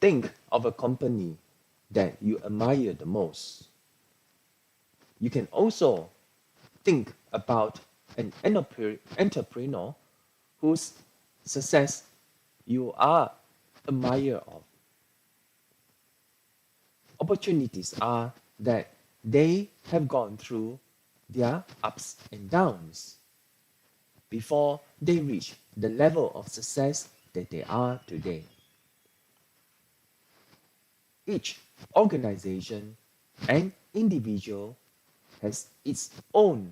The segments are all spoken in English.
think of a company that you admire the most. You can also think about an entrepreneur whose success you are admire of. Opportunities are that they have gone through their ups and downs before they reach the level of success that they are today. Each organization and individual has its own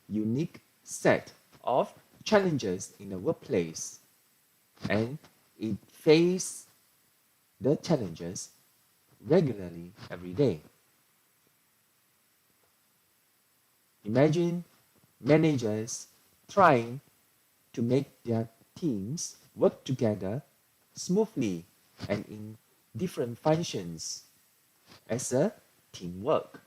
unique set of challenges in the workplace, and it faces the challenges regularly every day. Imagine managers trying to make their teams work together smoothly and in different functions as a teamwork.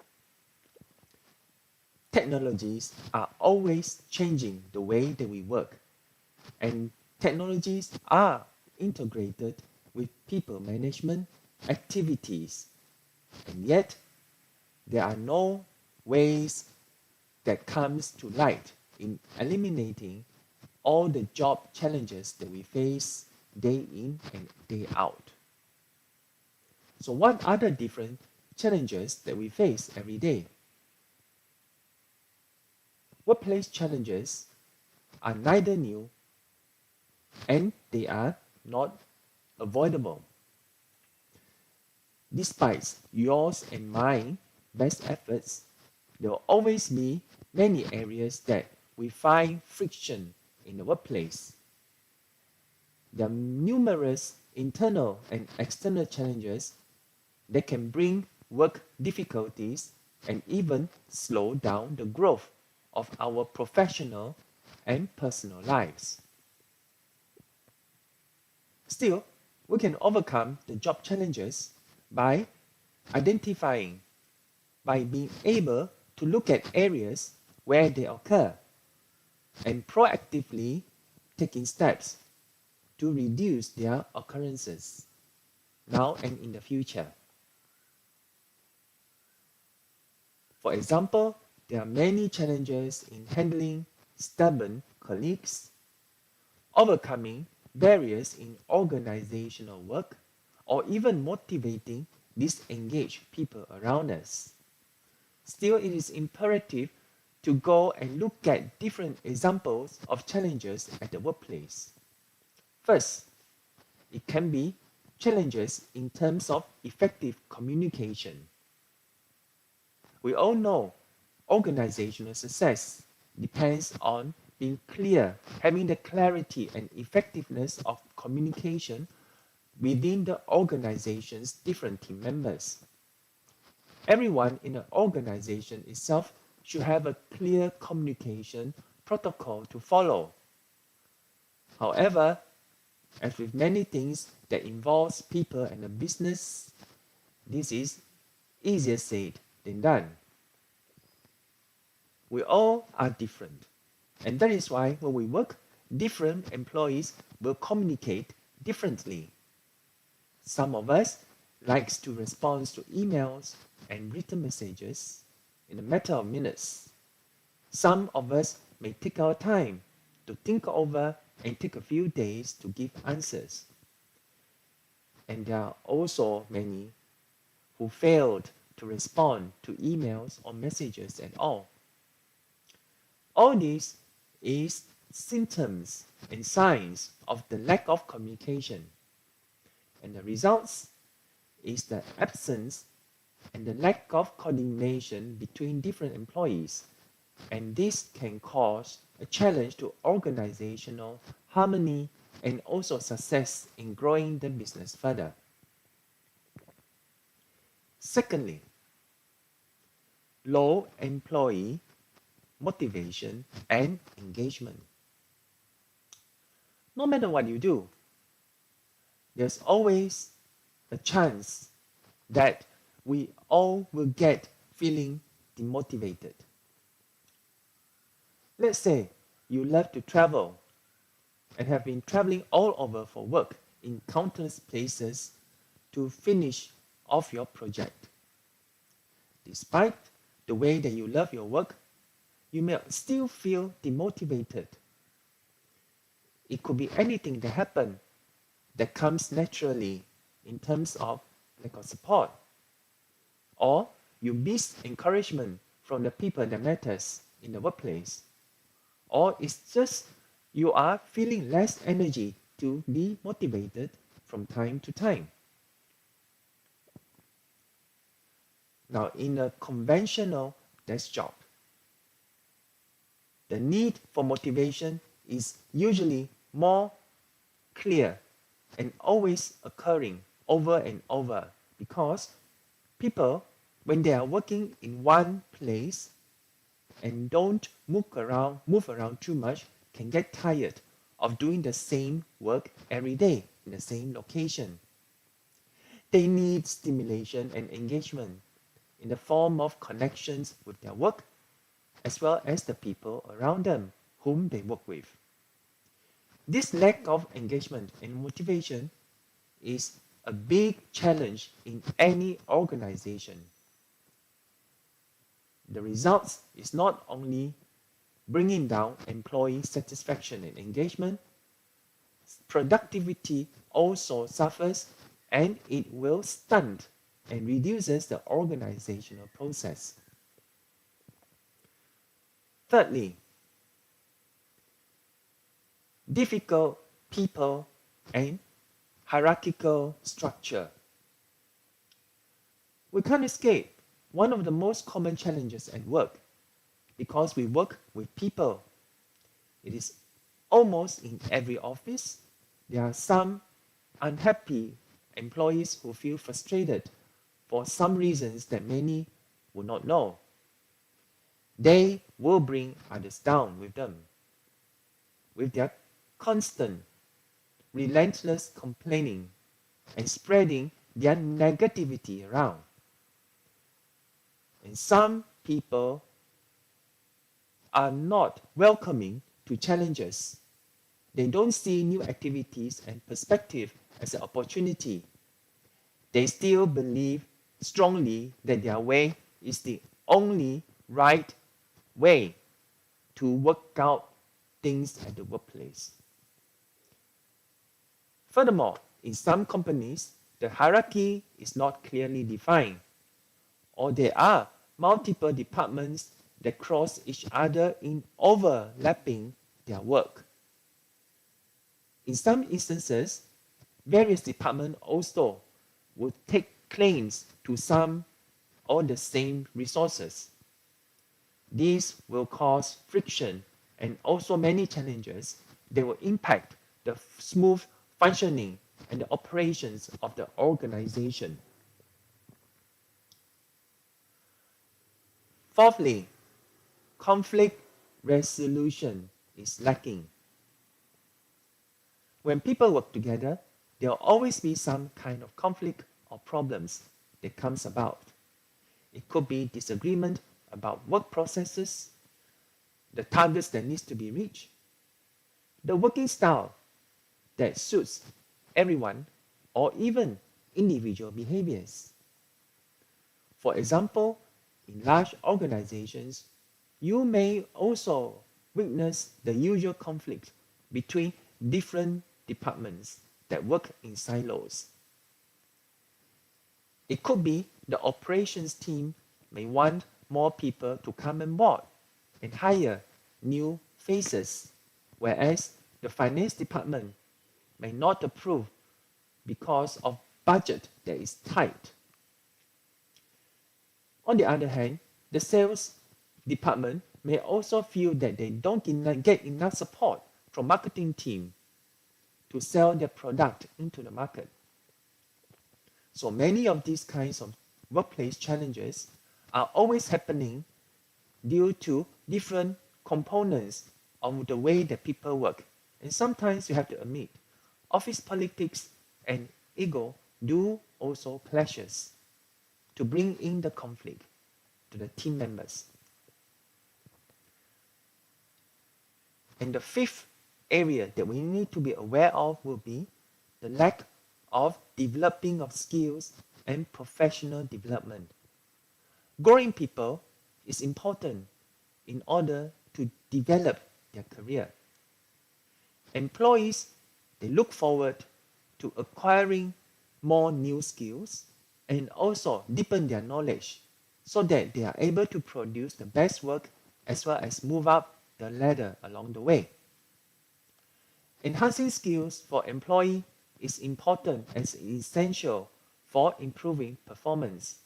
Technologies are always changing the way that we work, and technologies are integrated with people management activities, and yet there are no ways that comes to light in eliminating all the job challenges that we face day in and day out. So what are the different challenges that we face every day? Workplace challenges are neither new and they are not avoidable. Despite yours and mine best efforts, there will always be many areas that we find friction in the workplace. There are numerous internal and external challenges that can bring work difficulties and even slow down the growth of our professional and personal lives. Still, we can overcome the job challenges by identifying, by being able to look at areas where they occur and proactively taking steps to reduce their occurrences now and in the future. For example, there are many challenges in handling stubborn colleagues, overcoming barriers in organizational work, or even motivating disengaged people around us. Still, it is imperative to go and look at different examples of challenges at the workplace. First, it can be challenges in terms of effective communication. We all know organizational success depends on being clear, having the clarity and effectiveness of communication within the organization's different team members. Everyone in the organization itself should have a clear communication protocol to follow. However, as with many things that involves people and a business, this is easier said than done. We all are different, and that is why when we work, different employees will communicate differently. Some of us likes to respond to emails and written messages in a matter of minutes. Some of us may take our time to think over and take a few days to give answers. And there are also many who failed to respond to emails or messages at all. All this is symptoms and signs of the lack of communication. And the results is the absence and the lack of coordination between different employees. And this can cause a challenge to organizational harmony and also success in growing the business further. Secondly, low employee motivation and engagement. No matter what you do, there's always a chance that we all will get feeling demotivated. Let's say you love to travel and have been traveling all over for work in countless places to finish off your project. Despite the way that you love your work, you may still feel demotivated. It could be anything that happens that comes naturally in terms of lack of support, or you miss encouragement from the people that matters in the workplace, or it's just you are feeling less energy to be motivated from time to time. Now, in a conventional desk job, the need for motivation is usually more clear and always occurring over and over, because people, when they are working in one place and don't move around too much, can get tired of doing the same work every day in the same location. They need stimulation and engagement in the form of connections with their work, as well as the people around them whom they work with. This lack of engagement and motivation is a big challenge in any organization. The results is not only bringing down employee satisfaction and engagement, productivity also suffers, and it will stunt and reduces the organizational process. Thirdly, difficult people and hierarchical structure. We can't escape one of the most common challenges at work because we work with people. It is almost in every office. There are some unhappy employees who feel frustrated for some reasons that many will not know. They will bring others down with them, with their constant, relentless complaining and spreading their negativity around. And some people are not welcoming to challenges. They don't see new activities and perspective as an opportunity. They still believe strongly that their way is the only right way to work out things at the workplace. Furthermore, in some companies, the hierarchy is not clearly defined, or there are multiple departments that cross each other in overlapping their work. In some instances, various departments also would take claims to some or the same resources. This will cause friction and also many challenges that will impact the smooth functioning and the operations of the organization. Fourthly, conflict resolution is lacking. When people work together, there will always be some kind of conflict or problems that comes about. It could be disagreement about work processes, the targets that needs to be reached, the working style that suits everyone, or even individual behaviors. For example, in large organizations, you may also witness the usual conflict between different departments that work in silos. It could be the operations team may want more people to come on board and hire new faces, whereas the finance department may not approve because of budget that is tight. On the other hand, the sales department may also feel that they don't get enough support from marketing team to sell their product into the market. So many of these kinds of workplace challenges are always happening due to different components of the way that people work. And sometimes you have to admit, office politics and ego do also clashes to bring in the conflict to the team members. And the fifth area that we need to be aware of will be the lack of developing of skills and professional development. Growing people is important in order to develop their career. Employees, they look forward to acquiring more new skills and also deepen their knowledge so that they are able to produce the best work as well as move up the ladder along the way. Enhancing skills for employee is important and essential for improving performance,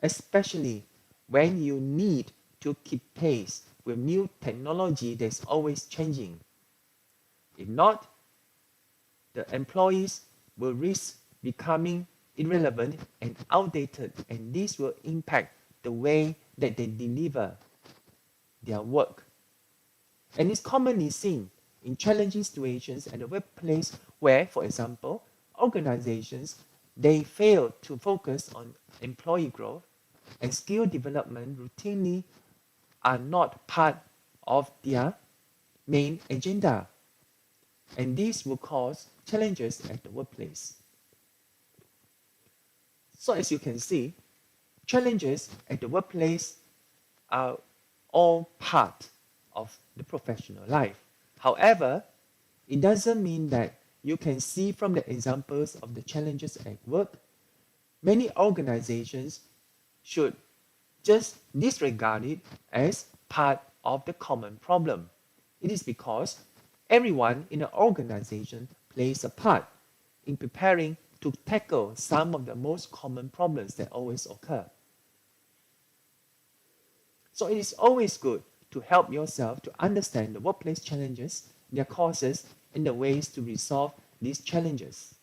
especially when you need to keep pace with new technology that's always changing. If not, the employees will risk becoming irrelevant and outdated, and this will impact the way that they deliver their work. And it's commonly seen in challenging situations at the workplace where, for example, organizations, they fail to focus on employee growth and skill development routinely are not part of their main agenda. And this will cause challenges at the workplace. So as you can see, challenges at the workplace are all part of the professional life. However, it doesn't mean that you can see from the examples of the challenges at work, many organizations should just disregard it as part of the common problem. It is because everyone in an organization plays a part in preparing to tackle some of the most common problems that always occur. So it is always good to help yourself to understand the workplace challenges, their causes, and the ways to resolve these challenges.